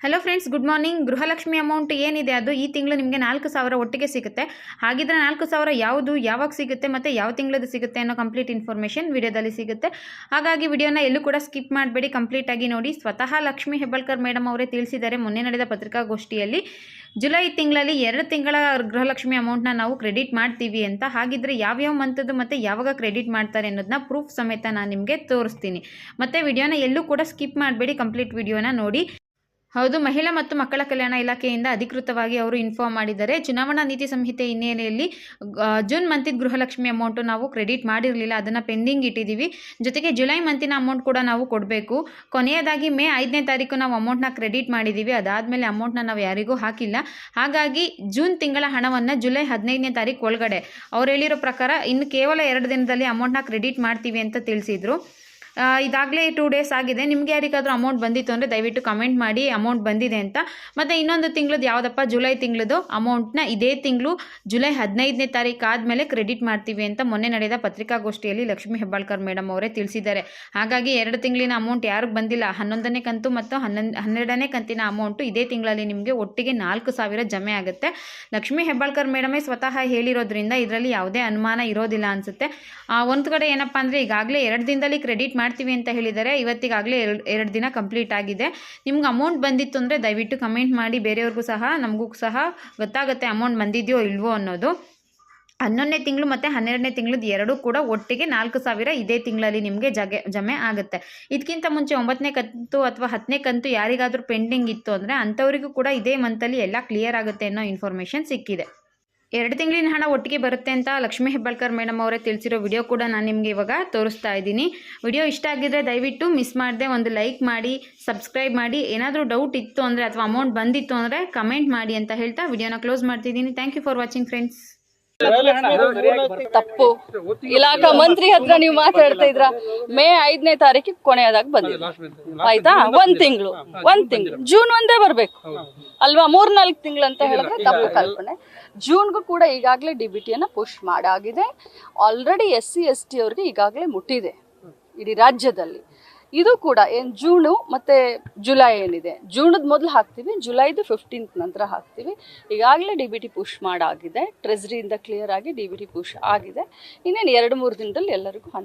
Hello friends, good morning. Gruhalakshmi amount ಏನಿದೆ ಅದು ಈ ತಿಂಗಳು ನಿಮಗೆ 4,000 ಒಟ್ಟಿಗೆ ಸಿಗುತ್ತೆ. ಹಾಗಿದ್ರೆ 4,000 ಯಾವುದು, ಯಾವಾಗ ಸಿಗುತ್ತೆ ಮತ್ತು ಯಾವ ತಿಂಗಳದು ಸಿಗುತ್ತೆ ಅನ್ನೋ ಕಂಪ್ಲೀಟ್ ಇನ್ಫಾರ್ಮೇಷನ್ ವಿಡಿಯೋದಲ್ಲಿ ಸಿಗುತ್ತೆ. ಹಾಗಾಗಿ ವಿಡಿಯೋನ ಎಲ್ಲೂ ಕೂಡ ಸ್ಕಿಪ್ ಮಾಡಬೇಡಿ, ಕಂಪ್ಲೀಟಾಗಿ ನೋಡಿ. ಸ್ವತಃ ಲಕ್ಷ್ಮಿ ಹೆಬ್ಬಾಳ್ಕರ್ ಮೇಡಮ್ ಅವರೇ ತಿಳಿಸಿದ್ದಾರೆ ಮೊನ್ನೆ ನಡೆದ ಪತ್ರಿಕಾಗೋಷ್ಠಿಯಲ್ಲಿ, ಜುಲೈ ತಿಂಗಳಲ್ಲಿ 2 ತಿಂಗಳ ಗೃಹಲಕ್ಷ್ಮಿ ಅಮೌಂಟ್ನ ನಾವು ಕ್ರೆಡಿಟ್ ಮಾಡ್ತೀವಿ ಅಂತ. ಹಾಗಿದ್ರೆ ಯಾವ್ಯಾವ ಮಂತದ್ದು ಮತ್ತು ಯಾವಾಗ ಕ್ರೆಡಿಟ್ ಮಾಡ್ತಾರೆ ಅನ್ನೋದನ್ನ ಪ್ರೂಫ್ ಸಮೇತ ನಾನು ನಿಮಗೆ ತೋರಿಸ್ತೀನಿ. ಮತ್ತು ವಿಡಿಯೋನ ಎಲ್ಲೂ ಕೂಡ ಸ್ಕಿಪ್ ಮಾಡಬೇಡಿ, ಕಂಪ್ಲೀಟ್ ವಿಡಿಯೋನ ನೋಡಿ. ಹೌದು, ಮಹಿಳಾ ಮತ್ತು ಮಕ್ಕಳ ಕಲ್ಯಾಣ ಇಲಾಖೆಯಿಂದ ಅಧಿಕೃತವಾಗಿ ಅವರು ಇನ್ಫಾರ್ಮ್ ಮಾಡಿದ್ದಾರೆ. ಚುನಾವಣಾ ನೀತಿ ಸಂಹಿತೆ ಹಿನ್ನೆಲೆಯಲ್ಲಿ ಜೂನ್ ಮಂತಿನ ಗೃಹಲಕ್ಷ್ಮಿ ಅಮೌಂಟು ನಾವು ಕ್ರೆಡಿಟ್ ಮಾಡಿರಲಿಲ್ಲ, ಅದನ್ನು ಪೆಂಡಿಂಗ್ ಇಟ್ಟಿದ್ದೀವಿ. ಜೊತೆಗೆ ಜುಲೈ ಮಂತಿನ ಅಮೌಂಟ್ ಕೂಡ ನಾವು ಕೊಡಬೇಕು. ಕೊನೆಯದಾಗಿ ಮೇ 5ನೇ ತಾರೀಕು ನಾವು ಅಮೌಂಟ್ನ ಕ್ರೆಡಿಟ್ ಮಾಡಿದ್ದೀವಿ. ಅದಾದಮೇಲೆ ಅಮೌಂಟ್ನ ನಾವು ಯಾರಿಗೂ ಹಾಕಿಲ್ಲ. ಹಾಗಾಗಿ ಜೂನ್ ತಿಂಗಳ ಹಣವನ್ನು ಜುಲೈ 15ನೇ ತಾರೀಕು ಒಳಗಡೆ ಅವ್ರು ಹೇಳಿರೋ ಪ್ರಕಾರ ಇನ್ನು ಕೇವಲ 2 ದಿನದಲ್ಲಿ ಅಮೌಂಟ್ನ ಕ್ರೆಡಿಟ್ ಮಾಡ್ತೀವಿ ಅಂತ ತಿಳಿಸಿದರು. ಇದಾಗಲೇ 2 ಡೇಸ್ ಆಗಿದೆ. ನಿಮಗೆ ಯಾರಿಗಾದರೂ ಅಮೌಂಟ್ ಬಂದಿತ್ತು ಅಂದರೆ ದಯವಿಟ್ಟು ಕಮೆಂಟ್ ಮಾಡಿ ಅಮೌಂಟ್ ಬಂದಿದೆ ಅಂತ. ಮತ್ತು ಇನ್ನೊಂದು ತಿಂಗಳದ್ದು ಯಾವುದಪ್ಪ, ಜುಲೈ ತಿಂಗಳದ್ದು ಅಮೌಂಟ್ನ ಇದೇ ತಿಂಗಳು ಜುಲೈ 15ನೇ ತಾರೀಕು ಆದಮೇಲೆ ಕ್ರೆಡಿಟ್ ಮಾಡ್ತೀವಿ ಅಂತ ಮೊನ್ನೆ ನಡೆದ ಪತ್ರಿಕಾಗೋಷ್ಠಿಯಲ್ಲಿ ಲಕ್ಷ್ಮಿ ಹೆಬ್ಬಾಳ್ಕರ್ ಮೇಡಮ್ ಅವರೇ ತಿಳಿಸಿದ್ದಾರೆ. ಹಾಗಾಗಿ 2 ತಿಂಗಳಿನ ಅಮೌಂಟ್ ಯಾರಿಗೆ ಬಂದಿಲ್ಲ, 11ನೇ ಕಂತು ಮತ್ತು 12ನೇ ಕಂತಿನ ಅಮೌಂಟು ಇದೇ ತಿಂಗಳಲ್ಲಿ ನಿಮಗೆ ಒಟ್ಟಿಗೆ 4,000 ಜಮೆ ಆಗುತ್ತೆ. ಲಕ್ಷ್ಮಿ ಹೆಬ್ಬಾಳ್ಕರ್ ಮೇಡಮೇ ಸ್ವತಃ ಹೇಳಿರೋದ್ರಿಂದ ಇದರಲ್ಲಿ ಯಾವುದೇ ಅನುಮಾನ ಇರೋದಿಲ್ಲ ಅನಿಸುತ್ತೆ. ಒಂದು ಕಡೆ ಏನಪ್ಪ ಅಂದರೆ, ಈಗಾಗಲೇ 2 ದಿನದಲ್ಲಿ ಕ್ರೆಡಿಟ್ ಮಾಡ್ತೀವಿ ಅಂತ ಹೇಳಿದ್ದಾರೆ. ಇವತ್ತಿಗಾಗಲೇ 2 ದಿನ ಕಂಪ್ಲೀಟ್ ಆಗಿದೆ. ನಿಮ್ಗೆ ಅಮೌಂಟ್ ಬಂದಿತ್ತು ಅಂದರೆ ದಯವಿಟ್ಟು ಕಮೆಂಟ್ ಮಾಡಿ, ಬೇರೆಯವ್ರಿಗೂ ಸಹ ನಮಗೂ ಸಹ ಗೊತ್ತಾಗುತ್ತೆ ಅಮೌಂಟ್ ಬಂದಿದೆಯೋ ಇಲ್ವೋ ಅನ್ನೋದು. 11ನೇ ತಿಂಗಳು ಮತ್ತು 12ನೇ ತಿಂಗಳದ್ದು ಎರಡೂ ಕೂಡ ಒಟ್ಟಿಗೆ 4,000 ಇದೇ ತಿಂಗಳಲ್ಲಿ ನಿಮಗೆ ಜಮೆ ಆಗುತ್ತೆ. ಇದಕ್ಕಿಂತ ಮುಂಚೆ 9ನೇ ಕಂತು ಅಥವಾ 10ನೇ ಕಂತು ಯಾರಿಗಾದರೂ ಪೆಂಡಿಂಗ್ ಇತ್ತು ಅಂದರೆ ಅಂಥವರಿಗೂ ಕೂಡ ಇದೇ ಮಂತಲ್ಲಿ ಎಲ್ಲ ಕ್ಲಿಯರ್ ಆಗುತ್ತೆ ಅನ್ನೋ ಇನ್ಫಾರ್ಮೇಷನ್ ಸಿಕ್ಕಿದೆ. 2 ತಿಂಗಳಿನ ಹಣ ಒಟ್ಟಿಗೆ ಬರುತ್ತೆ ಅಂತ ಲಕ್ಷ್ಮಿ ಹೆಬ್ಬಾಳ್ಕರ್ ಮೇಡಮ್ ಅವರೇ ತಿಳಿಸಿರೋ ವಿಡಿಯೋ ಕೂಡ ನಾನು ನಿಮಗೆ ಇವಾಗ ತೋರಿಸ್ತಾ ಇದ್ದೀನಿ. ವಿಡಿಯೋ ಇಷ್ಟ ಆಗಿದ್ದರೆ ದಯವಿಟ್ಟು ಮಿಸ್ ಮಾಡದೆ ಒಂದು ಲೈಕ್ ಮಾಡಿ, ಸಬ್ಸ್ಕ್ರೈಬ್ ಮಾಡಿ. ಏನಾದರೂ ಡೌಟ್ ಇತ್ತು ಅಂದರೆ ಅಥವಾ ಅಮೌಂಟ್ ಬಂದಿತ್ತು ಅಂದರೆ ಕಮೆಂಟ್ ಮಾಡಿ ಅಂತ ಹೇಳ್ತಾ ವಿಡಿಯೋನ ಕ್ಲೋಸ್ ಮಾಡ್ತಿದ್ದೀನಿ. Thank you for watching friends. ತಪ್ಪು. ಇಲಾಖಾ ಮಂತ್ರಿ ಹತ್ರ ನೀವು ಮಾತಾಡ್ತಾ ಇದ್ರ. ಮೇ 5ನೇ ತಾರೀಕಿಗೆ ಕೊನೆಯದಾಗಿ ಬಂದಿದೆ, ಆಯ್ತಾ? ಒಂದ್ ತಿಂಗಳು ಜೂನ್ ಒಂದೇ ಬರ್ಬೇಕು ಅಲ್ವಾ? 3-4 ತಿಂಗಳು ಅಂತ ಹೇಳಿದ್ರೆ ತಪ್ಪು ಕಲ್ಪನೆ. ಜೂನ್ಗೂ ಕೂಡ ಈಗಾಗಲೇ DBTಯನ್ನ ಪುಷ್ ಮಾಡಾಗಿದೆ. ಆಲ್ರೆಡಿ SC ST ಅವ್ರಿಗೆ ಈಗಾಗಲೇ ಮುಟ್ಟಿದೆ ಇಡೀ ರಾಜ್ಯದಲ್ಲಿ. ಇದು ಕೂಡ ಏನು ಜೂನು ಮತ್ತು ಜುಲೈ ಏನಿದೆ, ಜೂನದ ಮೊದಲು ಹಾಕ್ತೀವಿ, ಜುಲೈದು 15th ನಂತರ ಹಾಕ್ತೀವಿ. ಈಗಾಗಲೇ DBT ಪುಷ್ ಮಾಡಾಗಿದೆ. ಟ್ರೆಜರಿಯಿಂದ ಕ್ಲಿಯರ್ ಆಗಿ DBT ಪುಷ್ ಆಗಿದೆ. ಇನ್ನೇನು 2-3 ದಿನದಲ್ಲಿ ಎಲ್ಲರಿಗೂ